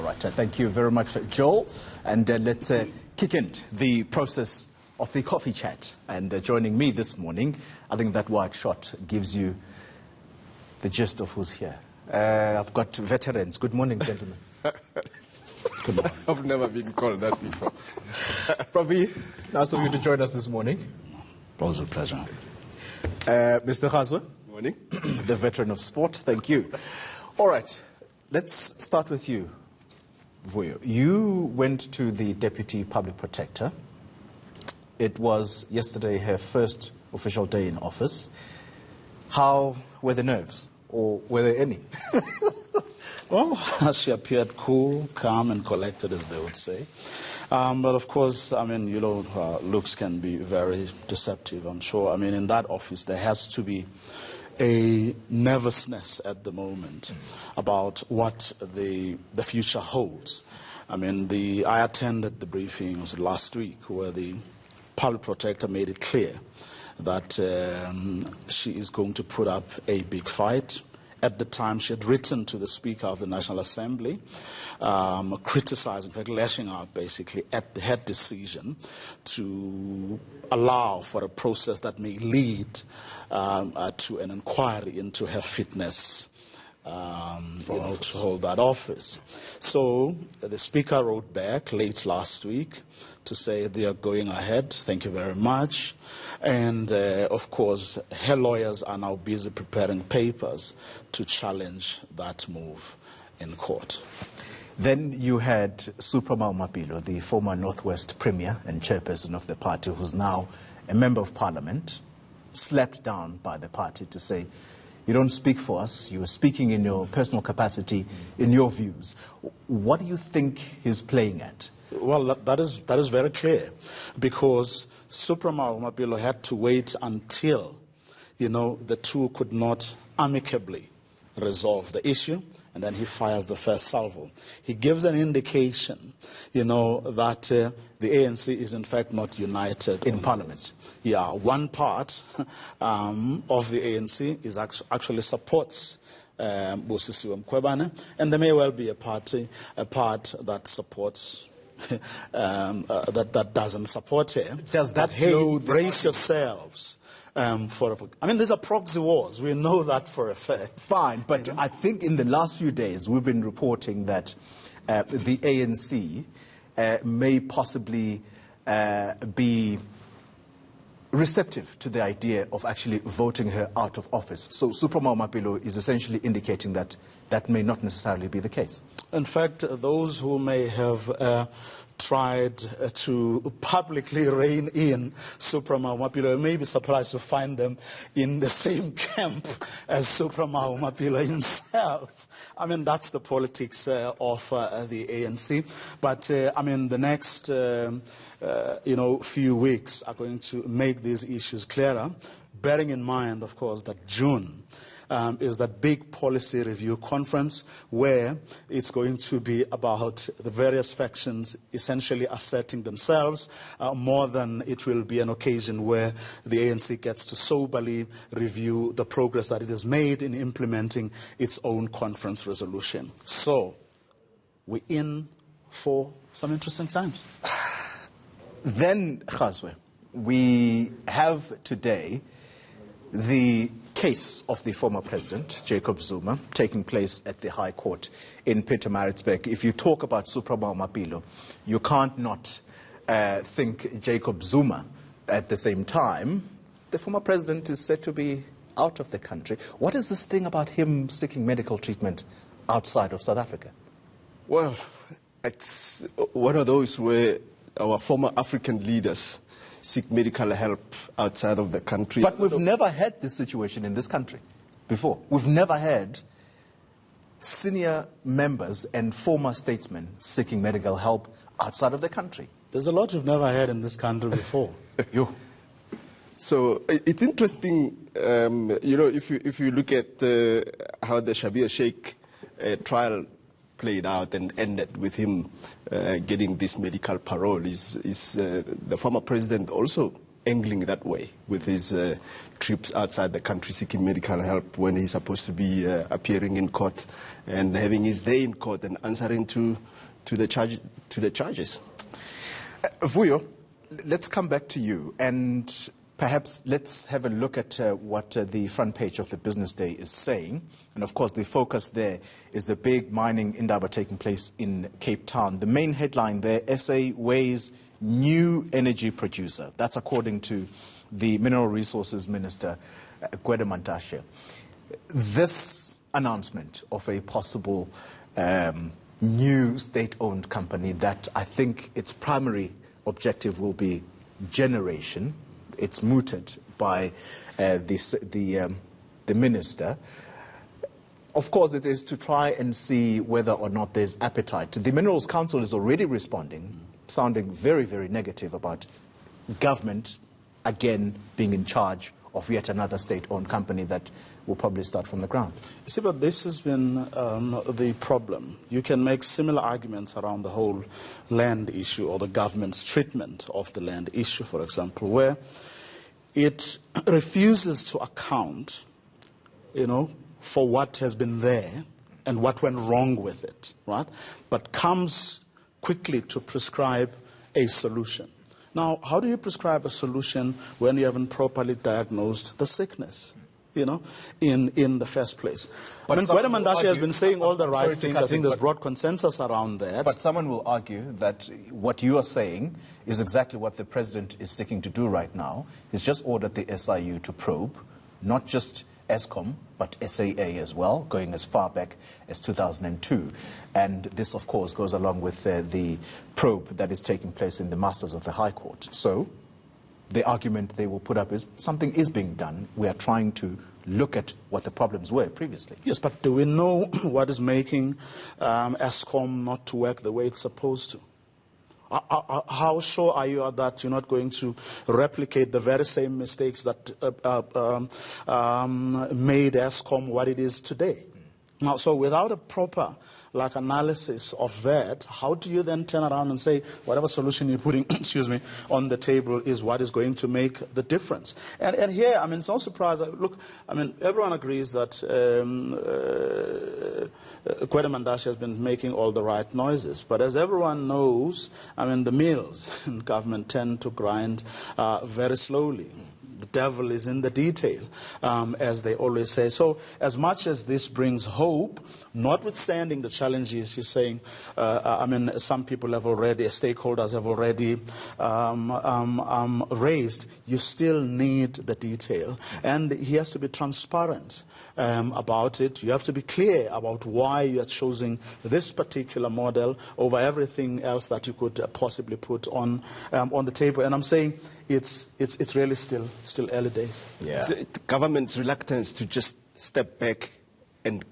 All right, thank you very much, Joel. And let's kick in the process of the coffee chat. And joining me this morning, I think that white shot gives you the gist of who's here. I've got veterans. Good morning, gentlemen. Good morning. I've never been called that before. Pravi, nice of you to join us this morning. Always a pleasure. Mr. Kgaswe. Morning. The veteran of sport, thank you. All right, let's start with you, Vuyo. You went to the Deputy Public Protector. It was yesterday her first official day in office. How were the nerves, or were there any? Well, she appeared cool, calm, and collected, as they would say. But of course, I mean, you know, looks can be very deceptive, I'm sure. I mean, in that office, there has to be a nervousness at the moment about what the future holds. I mean, I attended the briefings last week where the public protector made it clear that she is going to put up a big fight. At the time, she had written to the Speaker of the National Assembly, criticizing, in fact, lashing out basically at her decision to allow for a process that may lead to an inquiry into her fitness to hold that office. So the Speaker wrote back late last week to say they are going ahead, thank you very much. And of course, her lawyers are now busy preparing papers to challenge that move in court. Then you had Supramao Mapilo, the former Northwest Premier and chairperson of the party, who's now a member of parliament, slapped down by the party to say, you don't speak for us, you are speaking in your personal capacity, in your views. What do you think he's playing at? Well, that is very clear, because Supramao Mapilo had to wait until, you know, the two could not amicably resolve the issue, and then he fires the first salvo. He gives an indication, you know, that the ANC is in fact not united in parliament. Yeah, one part of the ANC is actually supports Bosisiwe Mkhwebane, and there may well be a part that supports that doesn't support her. Does that brace yourselves? I mean, these are proxy wars. We know that for a fact. Fine, but I think in the last few days we've been reporting that the ANC may possibly be receptive to the idea of actually voting her out of office. So Supramao Mapilo is essentially indicating that that may not necessarily be the case. In fact, those who may have tried to publicly rein in Supramao Mapilo may be surprised to find them in the same camp as Supramao Mapilo himself. I mean, that's the politics of the ANC. But, I mean, the next, few weeks are going to make these issues clearer, bearing in mind, of course, that June is that big policy review conference where it's going to be about the various factions essentially asserting themselves more than it will be an occasion where the ANC gets to soberly review the progress that it has made in implementing its own conference resolution. So we're in for some interesting times. Then, Kgaswe, we have today the case of the former president, Jacob Zuma, taking place at the High Court in Pietermaritzburg. If you talk about Supramao Mapilo, you can't not think Jacob Zuma. At the same time, the former president is said to be out of the country. What is this thing about him seeking medical treatment outside of South Africa? Well, it's one of those where our former African leaders seek medical help outside of the country. But we've never had this situation in this country before. We've never had senior members and former statesmen seeking medical help outside of the country. There's a lot you've never had in this country before. You. So it's interesting, if you look at how the Shabir Sheikh trial played out and ended with him getting this medical parole, is the former president also angling that way with his trips outside the country seeking medical help when he's supposed to be appearing in court and having his day in court and answering to the charges. Vuyo, let's come back to you and perhaps let's have a look at what the front page of the Business Day is saying. And of course, the focus there is the big mining indaba taking place in Cape Town. The main headline there, SA weighs new energy producer. That's according to the Mineral Resources Minister, Kgaswe. This announcement of a possible new state-owned company that I think its primary objective will be generation. It's mooted by the minister. Of course, it is to try and see whether or not there's appetite. The Minerals Council is already responding, sounding very, very negative about government again being in charge of yet another state-owned company that will probably start from the ground. You see, but this has been the problem. You can make similar arguments around the whole land issue or the government's treatment of the land issue, for example, where it refuses to account, for what has been there and what went wrong with it, right? But comes quickly to prescribe a solution. Now, how do you prescribe a solution when you haven't properly diagnosed the sickness, in the first place? But Gwede Mantashe has been saying all the right things. I think there's broad consensus around that. But someone will argue that what you are saying is exactly what the president is seeking to do right now. He's just ordered the SIU to probe, not just Eskom, but SAA as well, going as far back as 2002. And this, of course, goes along with the probe that is taking place in the Masters of the High Court. So the argument they will put up is something is being done. We are trying to look at what the problems were previously. Yes, but do we know what is making Eskom not to work the way it's supposed to? How sure are you that you're not going to replicate the very same mistakes that made Eskom what it is today? Now, so without a proper analysis of that, how do you then turn around and say whatever solution you're putting on the table is what is going to make the difference? And here, it's no surprise. Look, everyone agrees that Gwede Mantashe has been making all the right noises. But as everyone knows, the mills in government tend to grind very slowly. The devil is in the detail, as they always say. So as much as this brings hope, notwithstanding the challenges you're saying, some people have already, stakeholders have already raised, you still need the detail. And he has to be transparent about it. You have to be clear about why you are choosing this particular model over everything else that you could possibly put on the table. And I'm saying it's really still early days. Yeah. The government's reluctance to just step back and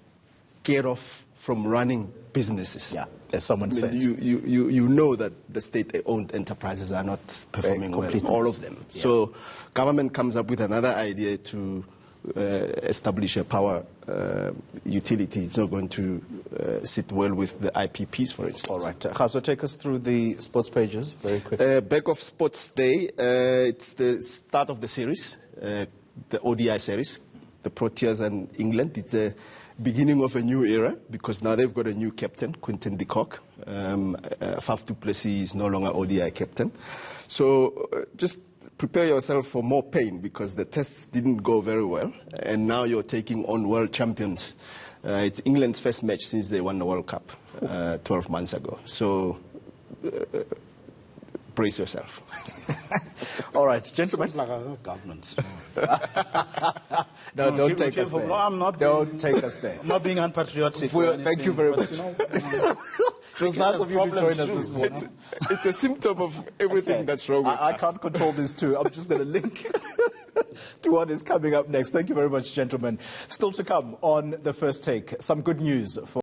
get off from running businesses. Yeah, as someone said. You know that the state-owned enterprises are not performing well, all of them. Yeah. So government comes up with another idea to establish a power utility. It's not going to sit well with the IPPs, for instance. All right. Kgaswe, take us through the sports pages very quickly. Back of Sports Day, it's the start of the series, the ODI series, the Proteas and England. It's the beginning of a new era because now they've got a new captain, Quinton de Kock. Faf du Plessis is no longer ODI captain. So just prepare yourself for more pain because the tests didn't go very well, and now you're taking on world champions. It's England's first match since they won the World Cup 12 months ago. So brace yourself. All right, gentlemen. Sounds like a government. No, don't take us there. No, I'm not. Don't take us there. I'm not being unpatriotic. Thank you very much. It was nice of you to join us this morning. It's a symptom of everything that's wrong with us. I can't control this too. I'm just going to link to what is coming up next. Thank you very much, gentlemen. Still to come on The First Take, some good news for